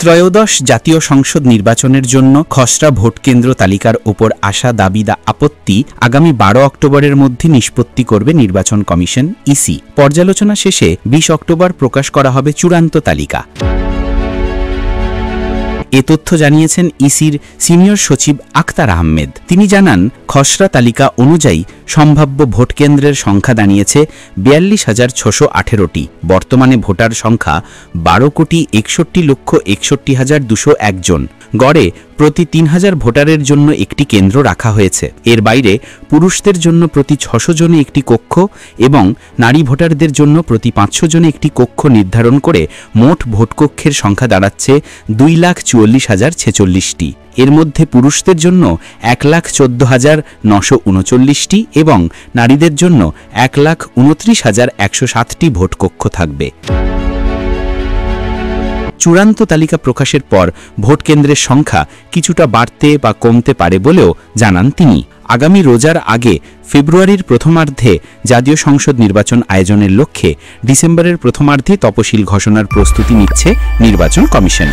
ত্রয়োদশ জাতীয় সংসদ নির্বাচনের জন্য খসড়া ভোট কেন্দ্র তালিকার ওপর আসা দাবি আপত্তি আগামী 12 অক্টোবরের মধ্যে নিষ্পত্তি করবে নির্বাচন কমিশন ইসি। পর্যালোচনা শেষে 20 অক্টোবর প্রকাশ করা হবে চূড়ান্ত তালিকা। এ তথ্য জানিয়েছেন ইসির সিনিয়র সচিব আখতার আহমেদ। তিনি জানান, খসড়া তালিকা অনুযায়ী সম্ভাব্য ভোট কেন্দ্রের সংখ্যা দাঁড়িয়েছে 42,618টি। বর্তমানে ভোটার সংখ্যা 12,61,61,201 জন। গড়ে প্রতি 3,000 ভোটারের জন্য একটি কেন্দ্র রাখা হয়েছে। এর বাইরে পুরুষদের জন্য প্রতি 600 জনে একটি কক্ষ এবং নারী ভোটারদের জন্য প্রতি 500 জনে একটি কক্ষ নির্ধারণ করে মোট ভোটকক্ষের সংখ্যা দাঁড়াচ্ছে 2,44,046টি। এর মধ্যে পুরুষদের জন্য 1,14,939টি এবং নারীদের জন্য 1,29,107টি ভোটকক্ষ থাকবে। চূড়ান্ত তালিকা প্রকাশের পর ভোট কেন্দ্রের সংখ্যা কিছুটা বাড়তে বা কমতে পারে বলেও জানান তিনি। আগামী রোজার আগে ফেব্রুয়ারির প্রথমার্ধে জাতীয় সংসদ নির্বাচন আয়োজনের লক্ষ্যে ডিসেম্বরের প্রথমার্ধে তফসিল ঘোষণার প্রস্তুতি নিচ্ছে নির্বাচন কমিশন।